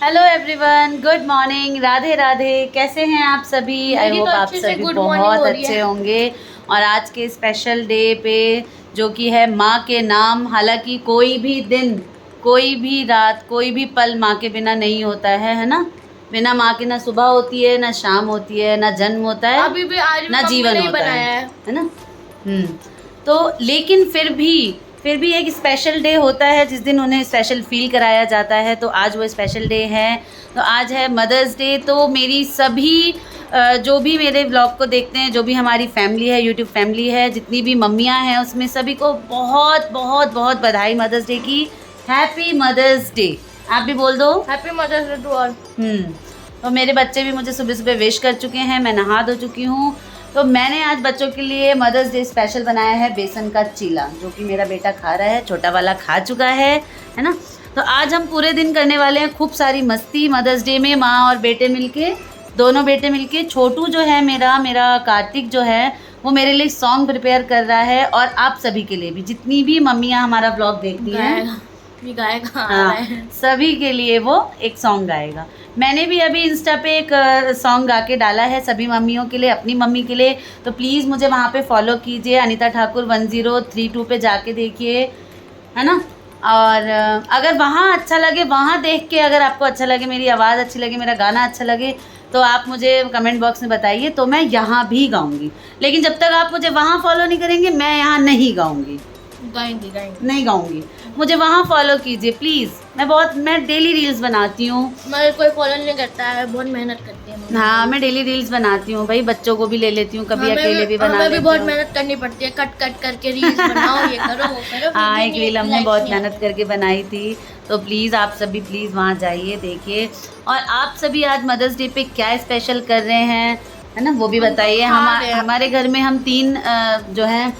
Hello everyone, good morning, Radhe Radhe. कैसे हैं आप सभी? आई होप आप सभी बहुत अच्छे होंगे। और आज के स्पेशल डे पे जो कि है माँ के नाम, हालांकि कोई भी दिन, कोई भी रात, कोई भी पल माँ के बिना नहीं होता है ना। बिना माँ के ना सुबह होती है, ना शाम होती है, ना जन्म होता है, अभी भी आज ना जीवन होता है ना। तो लेकिन फिर भी एक स्पेशल डे होता है जिस दिन उन्हें स्पेशल फील कराया जाता है। तो आज वो स्पेशल डे है। तो आज है मदर्स डे। तो मेरी सभी जो भी मेरे ब्लॉग को देखते हैं, जो भी हमारी फैमिली है, यूट्यूब फैमिली है, जितनी भी मम्मियाँ हैं, उसमें सभी को बहुत बहुत बहुत बधाई मदर्स डे की। Happy mother's day. आप भी बोल दो happy mother's day to all. तो मेरे बच्चे भी मुझे सुबह सुबह विश कर चुके हैं। मैं नहा धो चुकी हूँ। तो मैंने आज बच्चों के लिए मदर्स डे स्पेशल बनाया है बेसन का चीला, जो कि मेरा बेटा खा रहा है, छोटा वाला खा चुका है ना। तो आज हम पूरे दिन करने वाले हैं खूब सारी मस्ती मदर्स डे में, माँ और बेटे मिलके, दोनों बेटे मिलके। छोटू जो है मेरा कार्तिक जो है, वो मेरे लिए सॉन्ग प्रिपेयर कर रहा है। और आप सभी के लिए भी, जितनी भी मम्मियाँ हमारा ब्लॉग देखती हैं, हाँ, सभी के लिए वो एक सॉन्ग गाएगा। मैंने भी अभी इंस्टा पे एक सॉन्ग गा के डाला है सभी मम्मियों के लिए, अपनी मम्मी के लिए। तो प्लीज़ मुझे वहाँ पे फॉलो कीजिए, अनीता ठाकुर 1032 पे जाके देखिए, है ना। और अगर वहाँ अच्छा लगे, वहाँ देख के अगर आपको अच्छा लगे, मेरी आवाज़ अच्छी लगे, मेरा गाना अच्छा लगे, तो आप मुझे कमेंट बॉक्स में बताइए, तो मैं यहाँ भी गाऊँगी। लेकिन जब तक आप मुझे वहाँ फॉलो नहीं करेंगे, मैं यहाँ नहीं गाऊँगी, नहीं गाऊंगी। मुझे वहाँ फॉलो कीजिए प्लीज़। मैं डेली रील्स बनाती हूँ। मगर कोई फॉलो नहीं करता है, बहुत मेहनत करती है। हाँ, मैं डेली रील्स बनाती हूँ भाई, बच्चों को भी ले लेती हूँ, कभी अकेले भी बना लेती हूँ। बहुत मेहनत करनी पड़ती है, कट कट करके रील्स बनाओ, ये करो वो करो। हाँ, एक रील हमने बहुत मेहनत करके बनाई थी। तो प्लीज़ आप सभी प्लीज़ वहाँ जाइए, देखिए। और आप सभी आज मदर्स डे पे क्या स्पेशल कर रहे हैं, है ना, वो भी बताइए। हमारे घर में हम 3 जो हैं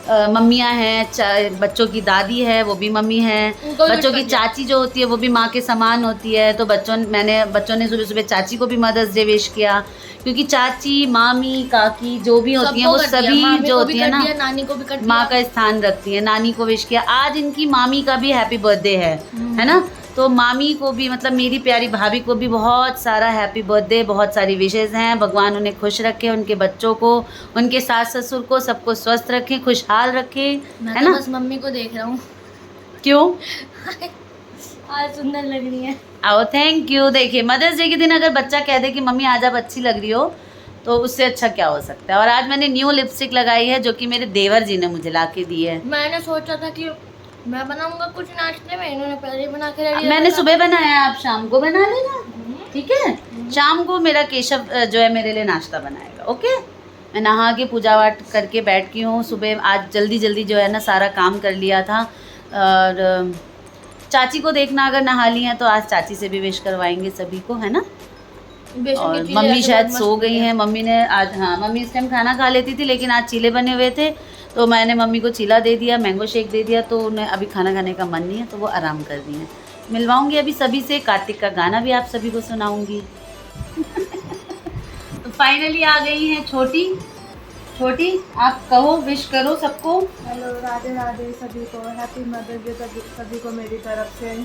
मम्मियाँ हैं, बच्चों की दादी है, वो भी मम्मी है, बच्चों की चाची जो होती है वो भी माँ के समान होती है। तो बच्चों ने सुबह सुबह चाची को भी मदर्स डे विश किया, क्योंकि चाची, मामी, काकी जो भी होती हैं, वो सभी जो होती है ना, नानी को भी कर माँ का स्थान रखती है। नानी को विश किया। आज इनकी मामी का भी हैप्पी बर्थडे है ना। तो मामी को भी, मतलब मेरी प्यारी भाभी को भी बहुत सारा हैप्पी बर्थडे, बहुत सारी विशेज़ हैं। भगवान उन्हें खुश रखे, उनके बच्चों को, उनके सास ससुर को, सबको स्वस्थ रखें, खुशहाल रखें, है ना। बस मम्मी को देख रहा हूँ। क्यों? आज सुंदर लग रही है। आओ, थैंक यू। देखिए, मदर्स डे के दिन अगर बच्चा कह दे कि मम्मी आज आप अच्छी लग रही हो, तो उससे अच्छा क्या हो सकता है। और आज मैंने न्यू लिपस्टिक लगाई है, जो कि मेरे देवर जी ने मुझे ला के दी है। मैंने सोचा था कि मैं बनाऊंगा कुछ नाश्ते में, इन्होंने पहले ही बना के रेडी। मैंने सुबह बनाया, आप शाम को बना लेना, ठीक है। शाम को मेरा केशव जो है मेरे लिए नाश्ता बनाएगा, ओके। मैं नहा के पूजा पाठ करके बैठ की हूँ। सुबह आज जल्दी जल्दी जो है ना सारा काम कर लिया था। और चाची को देखना, अगर नहा ली हैं तो आज चाची से भी विश करवाएंगे सभी को, है ना। और मम्मी शायद सो गई हैं। मम्मी ने आज, हाँ, मम्मी इस टाइम खाना खा लेती थी, लेकिन आज चीले बने हुए थे, तो मैंने मम्मी को चीला दे दिया, मैंगो शेक दे दिया, तो उन्हें अभी खाना खाने का मन नहीं है, तो वो आराम कर रही हैं। मिलवाऊंगी अभी सभी से, कार्तिक का गाना भी आप सभी को सुनाऊंगी। तो फाइनली आ गई हैं छोटी। आप कहो, विश करो सबको। हेलो, राधे राधे सभी को, हैप्पी मदर्स डे सभी को मेरी तरफ से।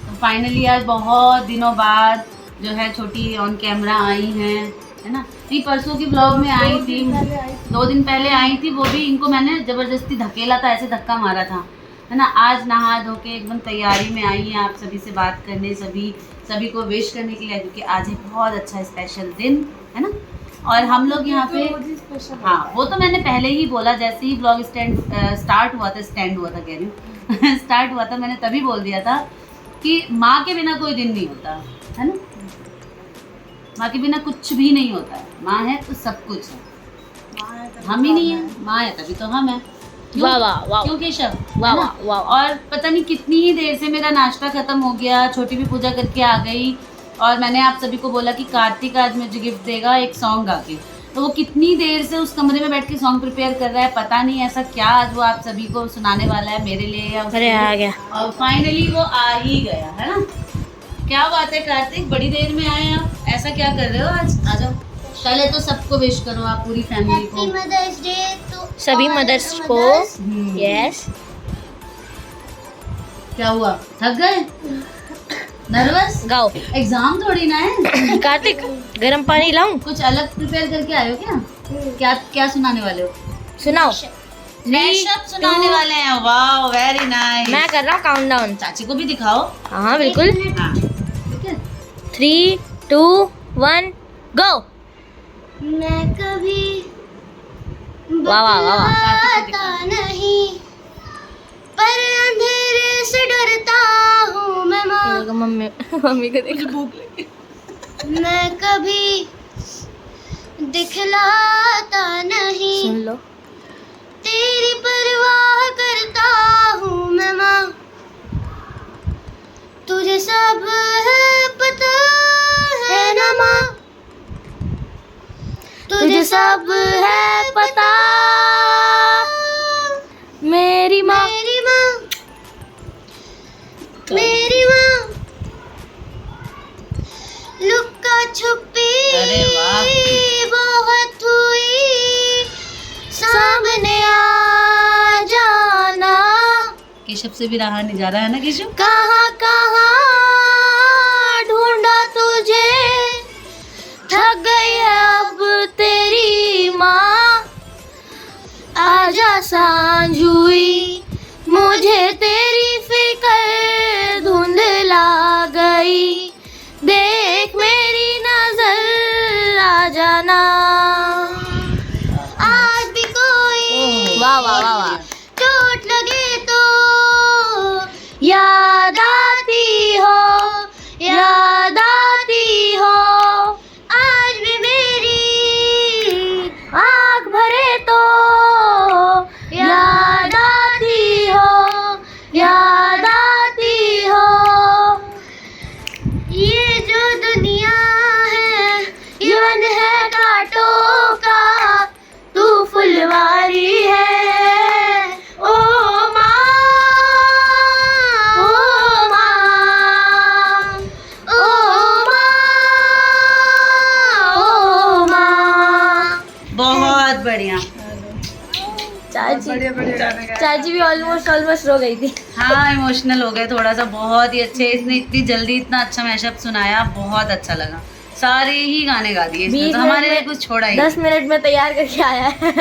तो फाइनली आज बहुत दिनों बाद जो है छोटी ऑन कैमरा आई हैं, है ना। नहीं, परसों की ब्लॉग में आई थी, 2 दिन पहले आई थी। वो भी इनको मैंने ज़बरदस्ती धकेला था, ऐसे धक्का मारा था, है ना। आज नहा धो के एकदम तैयारी में आई हैं आप सभी से बात करने, सभी को विश करने के लिए, क्योंकि आज एक बहुत अच्छा स्पेशल दिन है ना। और हम लोग यहाँ पे, हाँ, वो तो मैंने पहले ही बोला, जैसे ही ब्लॉग स्टार्ट हुआ था कह रही हूँ स्टार्ट हुआ था, मैंने तभी बोल दिया था कि माँ के बिना कोई दिन नहीं होता, है ना। माँ के बिना कुछ भी नहीं होता है। माँ है तो सब कुछ है। हम ही नहीं है, माँ है तभी तो हम है। क्यों केशव? वाह। और पता नहीं कितनी ही देर से मेरा नाश्ता खत्म हो गया, छोटी भी पूजा करके आ गई, और मैंने आप सभी को बोला कि कार्तिक आज मुझे गिफ्ट देगा एक सॉन्ग गा के। तो वो कितनी देर से उस कमरे में बैठ के सॉन्ग प्रिपेयर कर रहा है, पता नहीं ऐसा क्या आज वो आप सभी को सुनाने वाला है, मेरे लिए या उसके लिए। आ गया, और फाइनली वो आ ही गया, है ना। क्या बात है कार्तिक, बड़ी देर में आए आप, ऐसा क्या कर रहे हो आज? आ जाओ, पहले तो सबको विश करो आप, पूरी फैमिली को। मदर्स डे तो सभी मदर्स को। यस। क्या हुआ, थक गए? नर्वस? गाओ। एग्जाम थोड़ी ना है। कार्तिक गर्म पानी लाऊं? कुछ अलग प्रिपेयर करके आए हो क्या? क्या क्या सुनाने वाले हो? सुनाओ। मैशअप सुनाने वाले हैं। वाह वेरी नाइस। मैं कर रहा हूँ काउंटडाउन। चाची को भी दिखाओ। हाँ बिल्कुल। हाँ ठीक है। 3, 2, 1 गो। मैं कभी वाह वाह वाह वाह। बतलाता नहीं, पर अंधेरे से डरता हूँ मैं माँ। मम्मी मम्मी को देखो। भूख लगी। मैं कभी दिखलाता नहीं, सुन लो। तेरी परवाह करता हूँ मैं माँ। तुझे सब है पता है ना माँ, तुझे सब है पता मेरी माँ। मेरी माँ, मेरी माँ। लुक्का छुपी अरे वाह। बहुत हुई, सामने आ जाना। केशव से भी रहा नहीं जा रहा है ना केशव? कहाँ कहाँ ढूंढा तुझे, थक गई है अब तेरी माँ। आजा सांझ हुई, मुझे तेरी फिक्र धुंधला गई। देख मेरी नजर आ जाना। आज भी कोई वाह वाह वाह वाह। चोट लगे तो याद आती हो, याद आती हो। आज भी मेरी आँख भरे तो याद आती हो, याद आती हो। ये जो दुनिया है ये वन है कांटों का, तू फुलवारी है ओ माँ, ओ माँ, ओ माँ, ओ माँ। बहुत बढ़िया। चाची भी ऑलमोस्ट रो गई थी। हाँ इमोशनल हो गए थोड़ा सा। बहुत ही अच्छे। इसने इतनी जल्दी इतना अच्छा मैशअप सुनाया, बहुत अच्छा लगा। सारे ही गाने गा दिए इसने 20 तो, हमारे लिए मिनट में- कुछ छोड़ा ही 10 मिनट में तैयार करके आया है।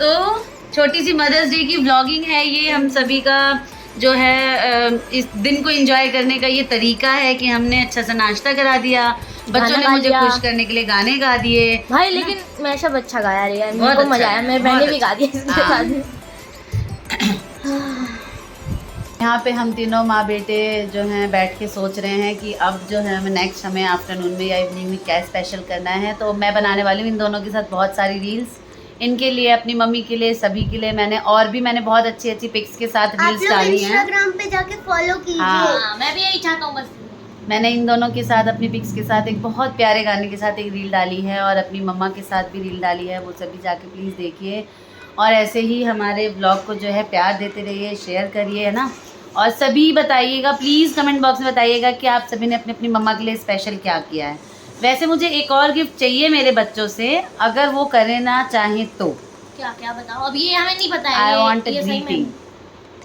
तो छोटी सी मदर्स डे की व्लॉगिंग है ये। हम सभी का जो है इस दिन को एंजॉय करने का ये तरीका है कि हमने अच्छा सा नाश्ता करा दिया, बच्चों गाना ने गा मुझे दिया। खुश करने के लिए गाने गा दिए। भाई लेकिन मैशअप अच्छा गाया रे यार, बहुत मेरे को अच्छा मजा आया। गाया, मेरी बहुत बहनें भी अच्छा। गा दी इसके हाँ। साथ में। यहाँ पे हम तीनों माँ बेटे जो हैं बैठ के सोच रहे हैं कि अब जो है हमें नेक्स्ट हमें आफ्टरनून में या इवनिंग में क्या स्पेशल करना है। तो मैं बनाने वाली हूँ इन दोनों के साथ बहुत सारी रील्स, इनके लिए, अपनी मम्मी के लिए, सभी के लिए। मैंने बहुत अच्छी अच्छी पिक्स के साथ आप रील्स लोग डाली हैं। इंस्टाग्राम पे जाके फॉलो कीजिए। हाँ। मैं भी यही चाहता हूँ बस। मैंने इन दोनों के साथ अपनी पिक्स के साथ एक बहुत प्यारे गाने के साथ एक रील डाली है, और अपनी मम्मा के साथ भी रील डाली है। वो सभी जाके प्लीज़ देखिए, और ऐसे ही हमारे ब्लॉग को जो है प्यार देते रहिए, शेयर करिए, है ना। और सभी बताइएगा प्लीज़, कमेंट बॉक्स में बताइएगा कि आप सभी ने अपनी अपनी मम्मा के लिए स्पेशल क्या किया है। वैसे मुझे एक और गिफ्ट चाहिए मेरे बच्चों से, अगर वो करना चाहें तो। क्या क्या बताओ, अब ये हमें नहीं पता है। आई वॉन्ट ये सही में ग्रीटिंग।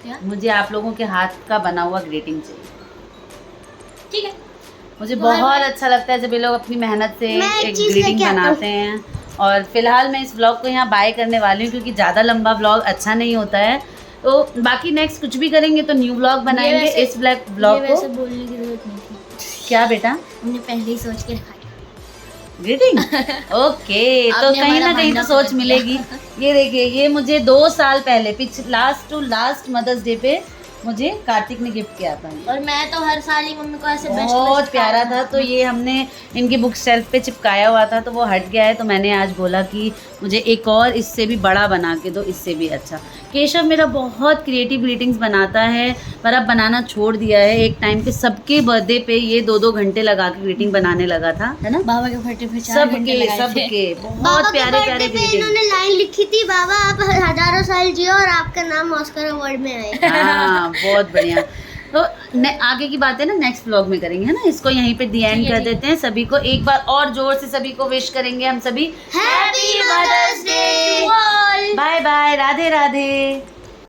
क्या? मुझे आप लोगों के हाथ का बना हुआ ग्रीटिंग चाहिए। ठीक है। मुझे तो बहुत अच्छा लगता है जब ये लोग अपनी मेहनत से मैं एक एक चीज़ ग्रीटिंग लेके आता हूँ। बनाते हैं। और फिलहाल मैं इस ब्लॉग को यहाँ बाय करने वाली हूँ, क्योंकि ज़्यादा लंबा ब्लॉग अच्छा नहीं होता है। तो बाकी नेक्स्ट कुछ भी करेंगे तो न्यू ब्लॉग बनाएंगे। वैसे- इस ब्लॉग ये को वैसे बोलने की जरूरत नहीं थी, क्या बेटा, हमने पहले ही सोच के रखा था। Greeting okay. तो आपने कहीं ना हमारा कहीं तो बनना सोच समझ लिया। मिलेगी। ये देखिए, ये मुझे 2 साल पहले लास्ट मदर्स डे पे मुझे कार्तिक ने गिफ्ट किया था। और मैं तो हर साल ही मम्मी को ऐसे बहुत प्यारा था। तो ये हमने इनकी बुक शेल्फ पे चिपकाया हुआ था, तो वो हट गया है। तो मैंने आज बोला कि मुझे एक और इससे भी बड़ा बना के दो, इससे भी अच्छा। केशव मेरा बहुत क्रिएटिव ग्रीटिंग्स बनाता है, पर अब बनाना छोड़ दिया है। एक टाइम पे सबके बर्थडे पे ये 2-2 घंटे लगा के ग्रीटिंग बनाने लगा था, है ना। बाबा के बर्थडे पे 4 घंटे सबके लगाए थे। सबके बाबा बहुत के प्यारे बर्थडे प्यारे पे ग्रीटिंग। इन्होंने लाइन लिखी थी, बाबा आप हजारों साल जियो और आपका नाम ऑस्कर अवार्ड में आए। हाँ बहुत बढ़िया। तो आगे की बातें ना नेक्स्ट व्लॉग में करेंगे, है ना। इसको यहीं पे दी एंड कर देते हैं। सभी को एक बार और जोर से सभी को विश करेंगे हम सभी। Happy mother's day to all. Bye bye, Radhe Radhe.